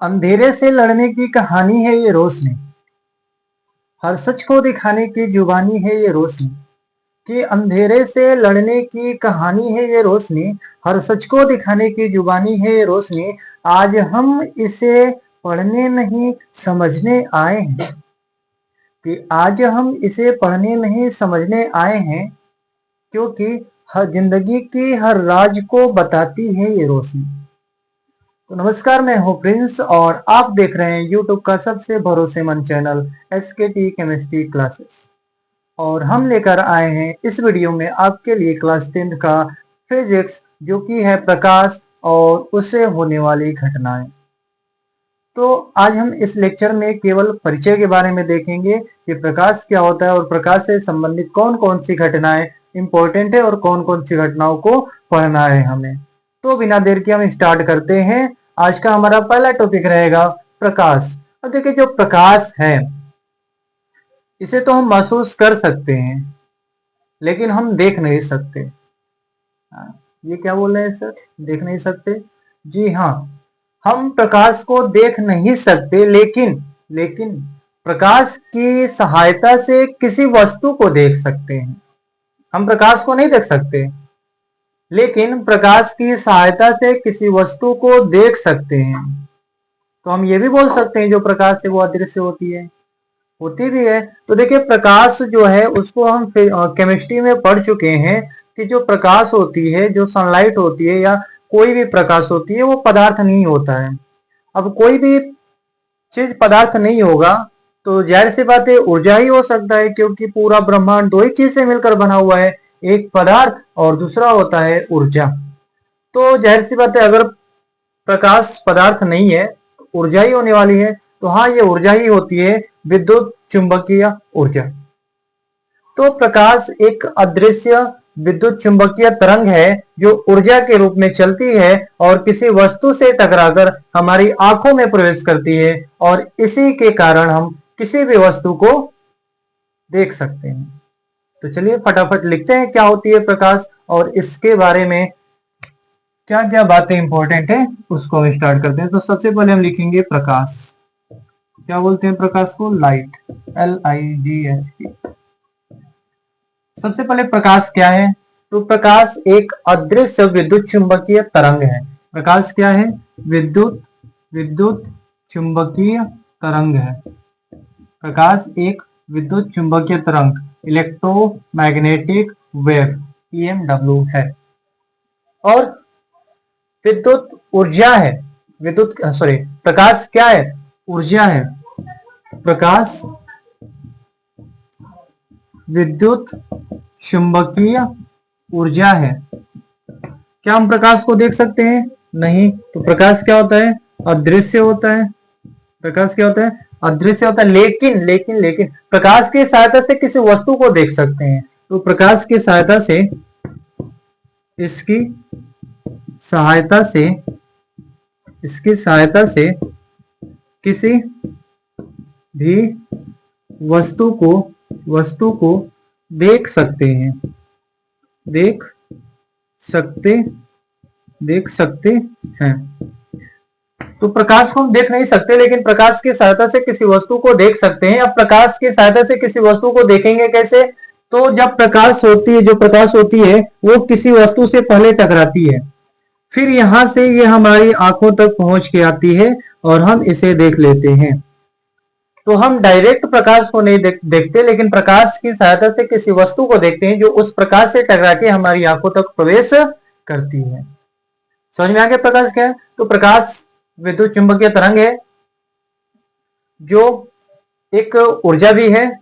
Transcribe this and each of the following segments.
अंधेरे से लड़ने की कहानी है ये रोशनी, हर सच को दिखाने की जुबानी है ये रोशनी। कि अंधेरे से लड़ने की कहानी है ये रोशनी, हर सच को दिखाने की जुबानी है ये रोशनी। आज हम इसे पढ़ने नहीं समझने आए हैं, कि आज हम इसे पढ़ने नहीं समझने आए हैं, क्योंकि हर जिंदगी की हर राज को बताती है ये रोशनी। तो नमस्कार, मैं हूं प्रिंस और आप देख रहे हैं यूट्यूब का सबसे भरोसेमंद चैनल SKT केमिस्ट्री क्लासेस। और हम लेकर आए हैं इस वीडियो में आपके लिए क्लास 10th का फिजिक्स, जो कि है प्रकाश और उससे होने वाली घटनाएं। तो आज हम इस लेक्चर में केवल परिचय के बारे में देखेंगे कि प्रकाश क्या होता है और प्रकाश से संबंधित कौन कौन सी घटनाएं इंपॉर्टेंट है और कौन कौन सी घटनाओं को पढ़ना है हमें। तो बिना देर के हम स्टार्ट करते हैं। आज का हमारा पहला टॉपिक रहेगा प्रकाश। अब देखिए, जो प्रकाश है इसे तो हम महसूस कर सकते हैं, लेकिन हम देख नहीं सकते। ये क्या बोल रहे हैं सर, देख नहीं सकते? जी हाँ, हम प्रकाश को देख नहीं सकते, लेकिन प्रकाश की सहायता से किसी वस्तु को देख सकते हैं। हम प्रकाश को नहीं देख सकते, लेकिन प्रकाश की सहायता से किसी वस्तु को देख सकते हैं। तो हम ये भी बोल सकते हैं जो प्रकाश है वो अदृश्य होती भी है। तो देखिए, प्रकाश जो है उसको हम केमिस्ट्री में पढ़ चुके हैं कि जो प्रकाश होती है, जो सनलाइट होती है या कोई भी प्रकाश होती है, वो पदार्थ नहीं होता है। अब कोई भी चीज पदार्थ नहीं होगा तो जाहिर सी बात है ऊर्जा ही हो सकता है, क्योंकि पूरा ब्रह्मांड दो ही चीज से मिलकर बना हुआ है, एक पदार्थ और दूसरा होता है ऊर्जा। तो जाहिर सी बात है अगर प्रकाश पदार्थ नहीं है, ऊर्जा ही होने वाली है। तो हाँ, ये ऊर्जा ही होती है, विद्युत चुंबकीय ऊर्जा। तो प्रकाश एक अदृश्य विद्युत चुंबकीय तरंग है जो ऊर्जा के रूप में चलती है और किसी वस्तु से टकराकर हमारी आंखों में प्रवेश करती है, और इसी के कारण हम किसी भी वस्तु को देख सकते हैं। तो चलिए फटाफट लिखते हैं क्या होती है प्रकाश और इसके बारे में क्या क्या बातें इंपॉर्टेंट है उसको हम स्टार्ट करते हैं। तो सबसे पहले हम लिखेंगे प्रकाश। क्या बोलते हैं प्रकाश को? Light, LIGHT। सबसे पहले प्रकाश क्या है? तो प्रकाश एक अदृश्य विद्युत चुंबकीय तरंग है। प्रकाश क्या है? विद्युत चुंबकीय तरंग है। प्रकाश एक विद्युत चुंबकीय तरंग, इलेक्ट्रोमैग्नेटिक वेव, EMW है। और विद्युत ऊर्जा है। प्रकाश क्या है? ऊर्जा है। प्रकाश विद्युत चुंबकीय ऊर्जा है। क्या हम प्रकाश को देख सकते हैं? नहीं। तो प्रकाश क्या होता है? अदृश्य होता है। प्रकाश क्या होता है? अदृश्य होता है। लेकिन प्रकाश की सहायता से किसी वस्तु को देख सकते हैं। तो प्रकाश की सहायता से, इसकी सहायता से किसी भी वस्तु को देख सकते हैं। देख सकते हैं। तो प्रकाश को हम देख नहीं सकते, लेकिन प्रकाश की सहायता से किसी वस्तु को देख सकते हैं। अब प्रकाश की सहायता से किसी वस्तु को देखेंगे कैसे? तो जब प्रकाश होती है वो किसी वस्तु से पहले टकराती है, फिर यहां से ये हमारी आंखों तक पहुंच के आती है और हम इसे देख लेते हैं। तो हम डायरेक्ट प्रकाश को नहीं देखते, लेकिन प्रकाश की सहायता से किसी वस्तु को देखते हैं जो उस प्रकाश से टकरा के हमारी आंखों तक प्रवेश करती है। समझ में आ गया प्रकाश क्या है? तो प्रकाश विद्युत चुंबकीय तरंग है जो एक ऊर्जा भी है,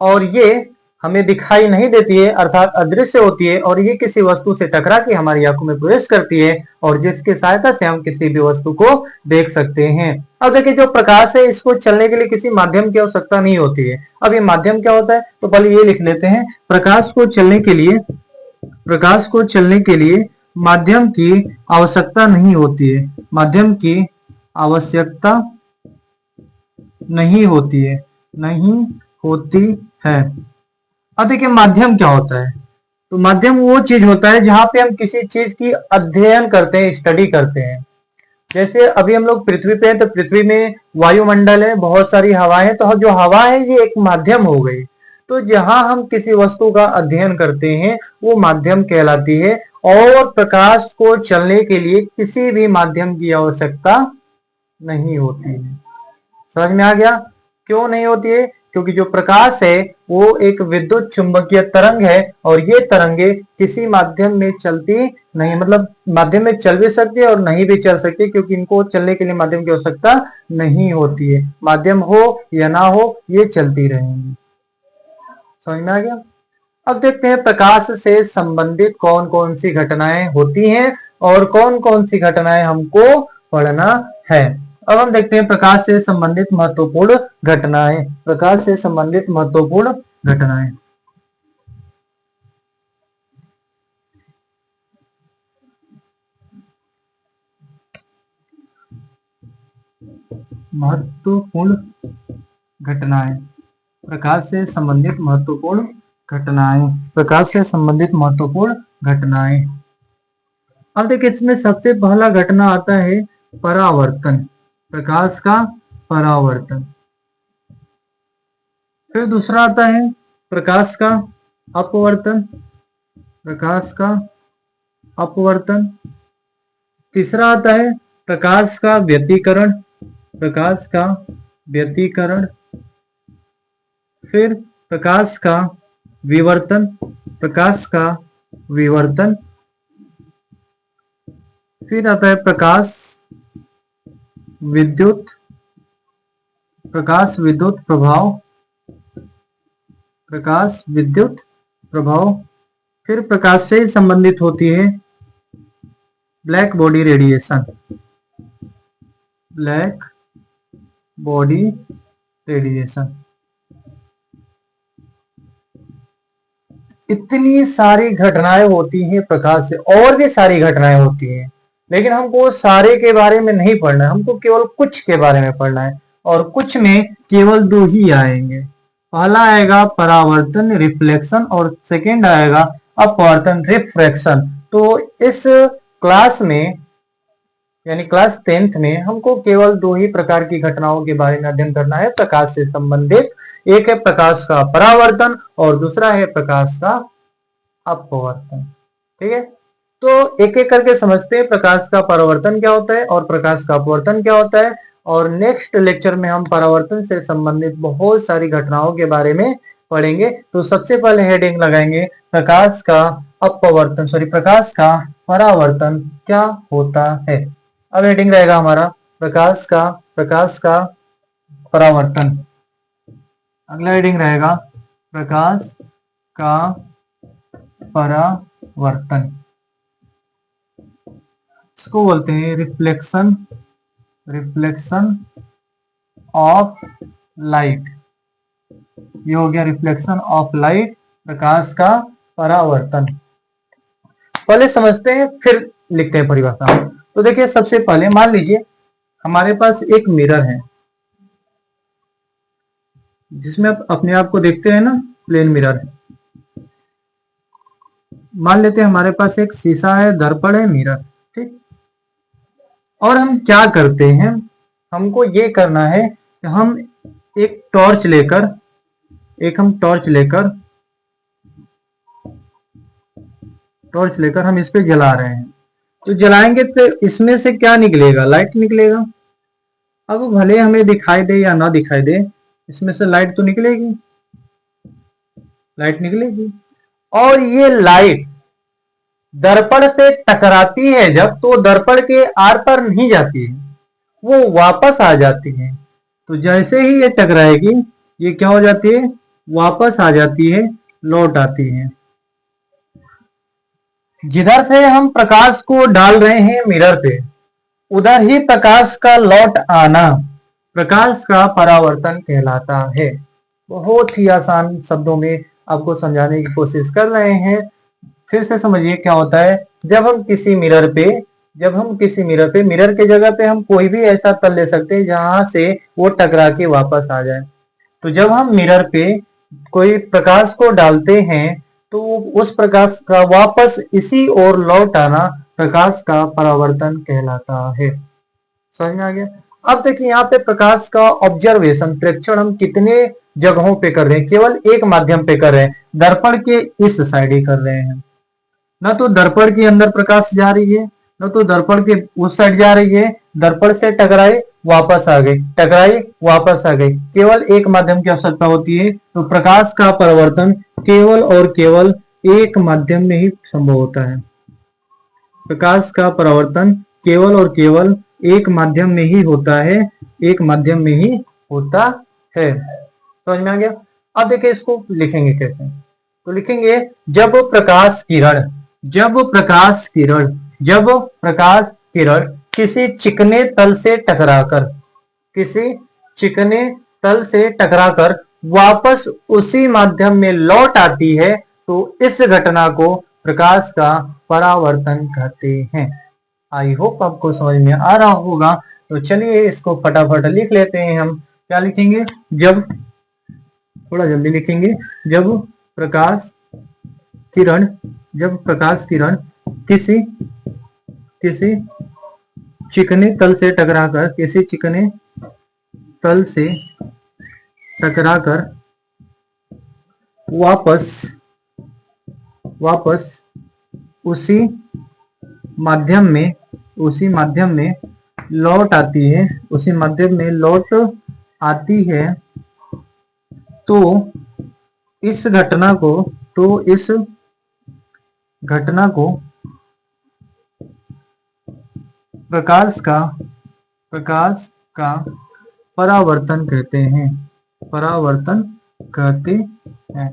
और ये हमें दिखाई नहीं देती है, अर्थात अदृश्य होती है, और ये किसी वस्तु से टकरा के हमारी आंखों में प्रवेश करती है, और जिसकी सहायता से हम किसी भी वस्तु को देख सकते हैं। अब देखिए, जो प्रकाश है इसको चलने के लिए किसी माध्यम की आवश्यकता नहीं होती है। अब ये माध्यम क्या होता है? तो पहले ये लिख लेते हैं। प्रकाश को चलने के लिए माध्यम की आवश्यकता नहीं होती है। माध्यम की आवश्यकता नहीं होती है। अब देखिए, माध्यम क्या होता है? तो माध्यम वो चीज होता है जहां पे हम किसी चीज की अध्ययन करते हैं, स्टडी करते हैं। जैसे अभी हम लोग पृथ्वी पे हैं तो पृथ्वी में वायुमंडल है, बहुत सारी हवाएं हैं, तो जो हवा है ये एक माध्यम हो गई। तो जहां हम किसी वस्तु का अध्ययन करते हैं वो माध्यम कहलाती है, और प्रकाश को चलने के लिए किसी भी माध्यम की आवश्यकता नहीं होती है। समझ में आ गया? क्यों नहीं होती है? क्योंकि जो प्रकाश है वो एक विद्युत चुंबकीय तरंग है, और ये तरंगे किसी माध्यम में चलती नहीं, मतलब माध्यम में चल भी सकती है और नहीं भी चल सकती, क्योंकि इनको चलने के लिए माध्यम की आवश्यकता नहीं होती है। माध्यम हो या ना हो ये चलती रहेंगी। समझ में आ गया? अब देखते हैं प्रकाश से संबंधित कौन कौन सी घटनाएं होती हैं और कौन कौन सी घटनाएं हमको पढ़ना है। अब हम देखते हैं प्रकाश से संबंधित महत्वपूर्ण घटनाएं। प्रकाश से संबंधित महत्वपूर्ण घटनाएं। महत्वपूर्ण घटनाएं। प्रकाश से संबंधित महत्वपूर्ण घटनाएं। प्रकाश से संबंधित महत्वपूर्ण घटनाएं। अब देखिए इसमें सबसे पहला घटना आता है परावर्तन। प्रकाश का परावर्तन। फिर दूसरा आता है प्रकाश का अपवर्तन। प्रकाश का अपवर्तन। तीसरा आता है प्रकाश का व्यतिकरण। प्रकाश का व्यतिकरण। फिर प्रकाश का विवर्तन। प्रकाश का विवर्तन। फिर आता है प्रकाश विद्युत प्रभाव। प्रकाश विद्युत प्रभाव। फिर प्रकाश से संबंधित होती है black body radiation. Black body radiation. इतनी सारी घटनाएं होती हैं प्रकाश से, और भी सारी घटनाएं होती हैं, लेकिन हमको सारे के बारे में नहीं पढ़ना है, हमको केवल कुछ के बारे में पढ़ना है, और कुछ में केवल दो ही आएंगे। पहला आएगा परावर्तन रिफ्लेक्शन, और सेकंड आएगा अपवर्तन रिफ्रैक्शन। तो इस क्लास में यानी क्लास 10th में हमको केवल दो ही प्रकार की घटनाओं के बारे में अध्ययन करना है प्रकाश से संबंधित। एक है प्रकाश का परावर्तन और दूसरा है प्रकाश का अपवर्तन। ठीक है, तो एक एक करके समझते हैं प्रकाश का परावर्तन क्या होता है और प्रकाश का अपवर्तन क्या होता है, और नेक्स्ट लेक्चर में हम परावर्तन से संबंधित बहुत सारी घटनाओं के बारे में पढ़ेंगे। तो सबसे पहले हेडिंग लगाएंगे प्रकाश का अपवर्तन, प्रकाश का परावर्तन क्या होता है। अब हेडिंग रहेगा हमारा प्रकाश का परावर्तन। अगला हेडिंग रहेगा प्रकाश का परावर्तन। इसको बोलते हैं रिफ्लेक्शन ऑफ लाइट। ये हो गया रिफ्लेक्शन ऑफ लाइट, प्रकाश का परावर्तन। पहले समझते हैं फिर लिखते हैं परिभाषा। तो देखिए सबसे पहले मान लीजिए हमारे पास एक मिरर है जिसमें आप अपने आप को देखते हैं ना, प्लेन मिरर है। मान लेते हैं हमारे पास एक शीशा है, दर्पण है, मिरर, ठीक। और हम क्या करते हैं, हमको ये करना है कि हम एक टॉर्च लेकर हम इस पे जला रहे हैं। तो जलाएंगे तो इसमें से क्या निकलेगा, लाइट निकलेगा। अब भले हमें दिखाई दे या ना दिखाई दे, इसमें से लाइट तो निकलेगी, और ये लाइट दर्पण से टकराती है जब, तो दर्पण के आर पार नहीं जाती है, वो वापस आ जाती है। तो जैसे ही ये टकराएगी ये क्या हो जाती है, वापस आ जाती है, लौट आती है। जिधर से हम प्रकाश को डाल रहे हैं मिरर पे, उधर ही प्रकाश का लौट आना प्रकाश का परावर्तन कहलाता है। बहुत ही आसान शब्दों में आपको समझाने की कोशिश कर रहे हैं। फिर से समझिए क्या होता है, जब हम किसी मिरर पे मिरर के जगह पे हम कोई भी ऐसा तल ले सकते हैं जहां से वो टकरा के वापस आ जाए। तो जब हम मिरर पे कोई प्रकाश को डालते हैं तो उस प्रकाश का वापस इसी ओर लौट आना प्रकाश का परावर्तन कहलाता है। समझ में आ गया। अब देखिए यहाँ पे प्रकाश का ऑब्जर्वेशन, प्रेक्षण हम कितने जगहों पे कर रहे हैं, केवल एक माध्यम पे कर रहे हैं, दर्पण के इस साइड ही कर रहे हैं। ना तो दर्पण के अंदर प्रकाश जा रही है, ना तो दर्पण के उस साइड जा रही है, दर्पण से टकराए वापस आ गई, टकराई वापस आ गई, केवल एक माध्यम की आवश्यकता होती है। तो प्रकाश का परावर्तन केवल और केवल एक माध्यम में ही संभव होता है। प्रकाश का परावर्तन केवल और केवल एक माध्यम में ही होता है, एक माध्यम में ही होता है। समझ में आ गया। अब देखिए इसको लिखेंगे कैसे, तो लिखेंगे जब प्रकाश किरण, जब प्रकाश किरण, जब प्रकाश किरण किसी चिकने तल से टकराकर, किसी चिकने तल से टकराकर वापस उसी माध्यम में लौट आती है, तो इस घटना को प्रकाश का परावर्तन कहते हैं। आई होप आपको समझ में आ रहा होगा। तो चलिए इसको फटाफट लिख लेते हैं। हम क्या लिखेंगे, जब, थोड़ा जल्दी लिखेंगे, जब प्रकाश किरण, जब प्रकाश किरण किसी किसी चिकने तल से टकराकर, किसी चिकने तल से टकराकर वापस उसी माध्यम में, उसी माध्यम में लौट आती है, उसी माध्यम में लौट आती है, तो इस घटना को, तो इस घटना को प्रकाश का परावर्तन कहते हैं, परावर्तन कहते हैं।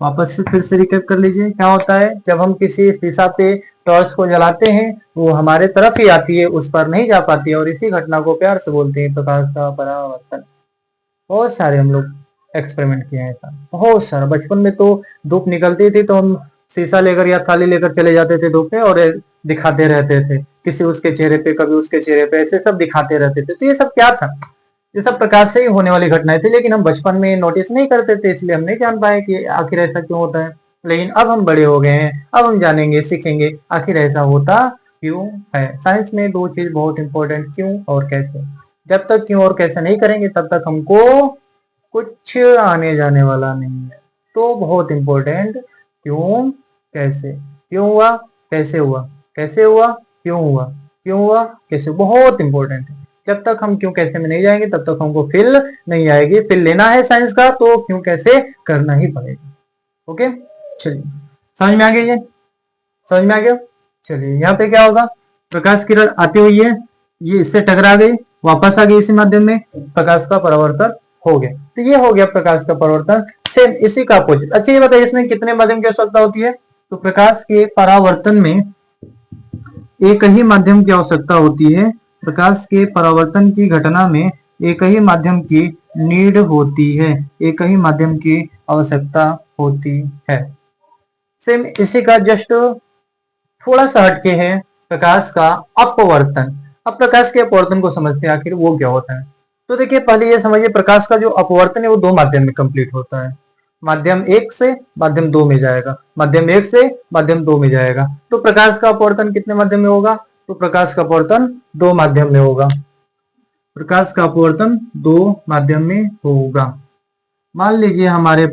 वापस से फिर से रिकैप कर लीजिए, क्या होता है, जब हम किसी शीशा पे टॉर्च को जलाते हैं वो हमारे तरफ ही आती है, उस पर नहीं जा पाती है, और इसी घटना को प्यार से बोलते हैं प्रकाश का परावर्तन। बहुत सारे हम लोग एक्सपेरिमेंट किए हैं ऐसा, बहुत सारा। बचपन में तो धूप निकलती थी तो हम शीशा लेकर या थाली लेकर चले जाते थे धूप में और दिखाते रहते थे, किसी उसके चेहरे पे, कभी उसके चेहरे पे, ऐसे सब दिखाते रहते थे। तो ये सब क्या था, ये सब प्रकाश से ही होने वाली घटनाएं थी, लेकिन हम बचपन में नोटिस नहीं करते थे, इसलिए हम नहीं जान पाए कि आखिर ऐसा क्यों होता है। लेकिन अब हम बड़े हो गए हैं, अब हम जानेंगे, सीखेंगे आखिर ऐसा होता क्यों है। साइंस में दो चीज बहुत इंपॉर्टेंट, क्यों और कैसे। जब तक क्यों और कैसे नहीं करेंगे तब तक हमको कुछ आने जाने वाला नहीं है। तो बहुत इंपॉर्टेंट, क्यों कैसे, क्यों हुआ कैसे हुआ, कैसे हुआ क्यों हुआ, क्यों हुआ कैसे, बहुत इंपॉर्टेंट है। जब तक हम क्यों कैसे में नहीं जाएंगे तब तक हमको फिल नहीं आएगी। फिल लेना है साइंस का तो क्यों कैसे करना ही पड़ेगा। ओके, चलिए समझ में आ गया, ये समझ में आ गया। चलिए यहाँ पे क्या होगा, प्रकाश किरण आती हुई है, ये इससे टकरा गई, वापस आ गई इसी माध्यम में, प्रकाश का परावर्तन हो गया। तो ये हो गया प्रकाश का परावर्तन। सेम इसी का अपोजिट। अच्छा ये बताइए इसमें कितने माध्यम की आवश्यकता होती है, तो प्रकाश के परावर्तन में एक ही माध्यम की आवश्यकता होती है। प्रकाश के परावर्तन की घटना में एक ही माध्यम की नीड होती है, एक ही माध्यम की आवश्यकता होती है। सेम इसी का जस्ट थोड़ा सा हटके है प्रकाश का अपवर्तन। अब प्रकाश के अपवर्तन को समझते हैं आखिर वो क्या होता है। तो देखिए पहले ये समझिए, प्रकाश का जो अपवर्तन है वो दो माध्यम में कंप्लीट होता है। माध्यम 1 से माध्यम 2 में जाएगा, माध्यम 1 से माध्यम 2 में जाएगा। तो प्रकाश का अपवर्तन कितने माध्यम में होगा, तो प्रकाश का अपवर्तन 2 माध्यम में होगा। प्रकाश का अपवर्तन 2 माध्यम में होगा। मान लीजिए हमारे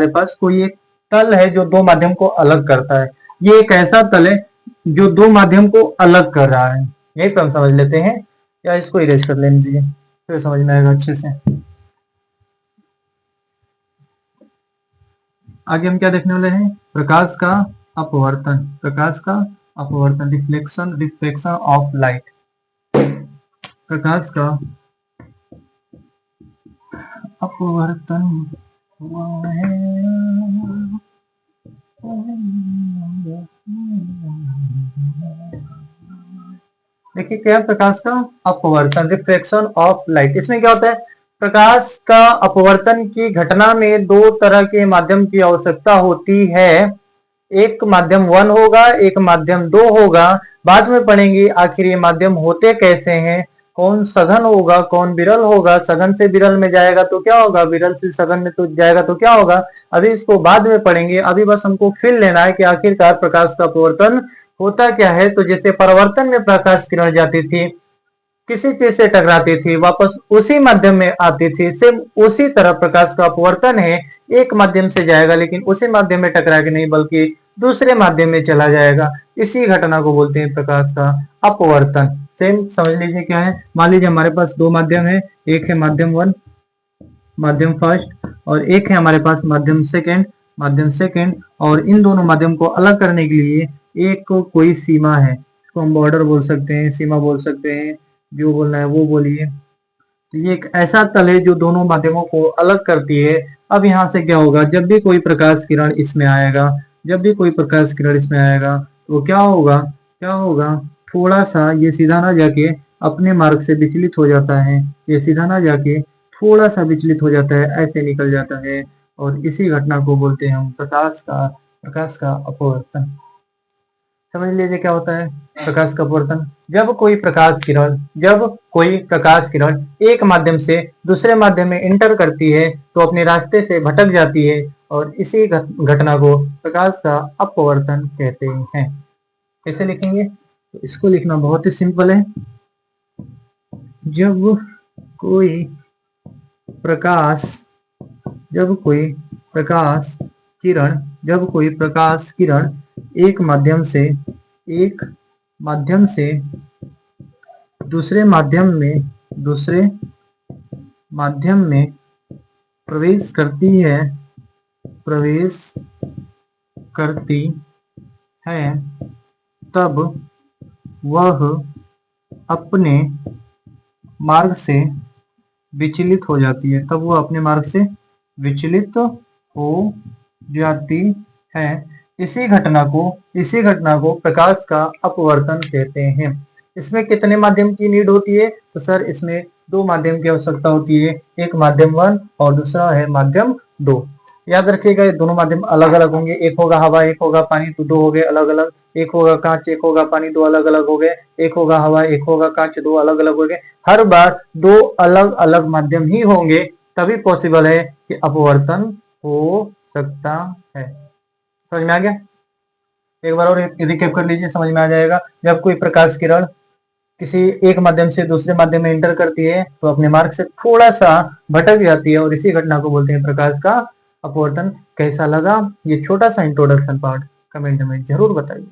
पास कोई एक तल है जो दो माध्यम को अलग करता है। ये एक ऐसा तल है जो दो माध्यम को अलग कर रहा है। यही पे हम समझ लेते हैं, या इसको इरेज कर लेने दीजिए फिर समझ में आएगा अच्छे से। आगे हम क्या देखने वाले हैं, प्रकाश का अपवर्तन, प्रकाश का अपवर्तन, रिफ्लेक्शन ऑफ लाइट। प्रकाश का अपवर्तन हुआ है। देखिए क्या प्रकाश का अपवर्तन, रिफ्लेक्शन ऑफ लाइट। इसमें क्या होता है, प्रकाश का अपवर्तन की घटना में दो तरह के माध्यम की आवश्यकता होती है। एक माध्यम 1 होगा, एक माध्यम 2 होगा। बाद में पढ़ेंगे आखिर ये माध्यम होते कैसे हैं, कौन सघन होगा कौन विरल होगा, सघन से विरल में जाएगा तो क्या होगा, विरल से सघन में तो जाएगा तो क्या होगा, अभी इसको बाद में पढ़ेंगे। अभी बस हमको फील लेना है कि आखिरकार प्रकाश का अपवर्तन होता क्या है। तो जैसे परावर्तन में प्रकाश किरण जाती थी किसी चीज से टकराती थी वापस उसी माध्यम में आती थी, सेम उसी तरह प्रकाश का अपवर्तन है, एक माध्यम से जाएगा लेकिन उसी माध्यम में टकरा के नहीं बल्कि दूसरे माध्यम में चला जाएगा। इसी घटना को बोलते हैं प्रकाश का अपवर्तन। सेम समझ लीजिए क्या है। मान लीजिए हमारे पास दो माध्यम है, एक है माध्यम वन, माध्यम फर्स्ट, और एक है हमारे पास माध्यम सेकेंड। और इन दोनों माध्यम को अलग करने के लिए एक को कोई सीमा है, इसको हम बॉर्डर बोल सकते हैं, सीमा बोल सकते हैं, जो बोलना है वो बोलिए। तो ये एक ऐसा तल है जो दोनों माध्यमों को अलग करती है। अब यहाँ से क्या होगा, जब भी कोई प्रकाश किरण इसमें आएगा, तो क्या होगा, थोड़ा सा ये सीधा ना जाके अपने मार्ग से विचलित हो जाता है, ये सीधा ना जाके थोड़ा सा विचलित हो जाता है, ऐसे निकल जाता है। और इसी घटना को बोलते हैं हम प्रकाश का अपवर्तन। समझ लीजिए क्या होता है प्रकाश का अपवर्तन। जब कोई प्रकाश किरण एक माध्यम से दूसरे माध्यम में इंटर करती है तो अपने रास्ते से भटक जाती है, और इसी घटना को प्रकाश का अपवर्तन कहते हैं। कैसे लिखेंगे, तो इसको लिखना बहुत ही सिंपल है। जब कोई प्रकाश किरण एक माध्यम से दूसरे माध्यम में प्रवेश करती है तब वह अपने मार्ग से विचलित हो जाती है। इसी घटना को प्रकाश का अपवर्तन कहते हैं। इसमें कितने माध्यम की नीड होती है, तो सर इसमें दो माध्यम की आवश्यकता होती है, एक माध्यम वन और दूसरा है माध्यम दो। याद रखिएगा ये दोनों माध्यम अलग अलग होंगे, एक होगा हवा, एक होगा पानी, तो दो हो गए अलग अलग। एक होगा कांच, एक होगा पानी, दो अलग अलग हो गए। एक होगा हवा, एक होगा कांच, दो अलग अलग हो गए। हर बार दो अलग अलग माध्यम ही होंगे तभी पॉसिबल है कि अपवर्तन हो सकता है। समझ में आ गया, एक बार और रिकैप कर लीजिए, समझ में आ जाएगा। जब कोई प्रकाश किरण किसी एक माध्यम से दूसरे माध्यम में इंटर करती है तो अपने मार्ग से थोड़ा सा भटक जाती है, और इसी घटना को बोलते हैं प्रकाश का अपवर्तन। कैसा लगा ये छोटा सा इंट्रोडक्शन पार्ट, कमेंट में जरूर बताइए।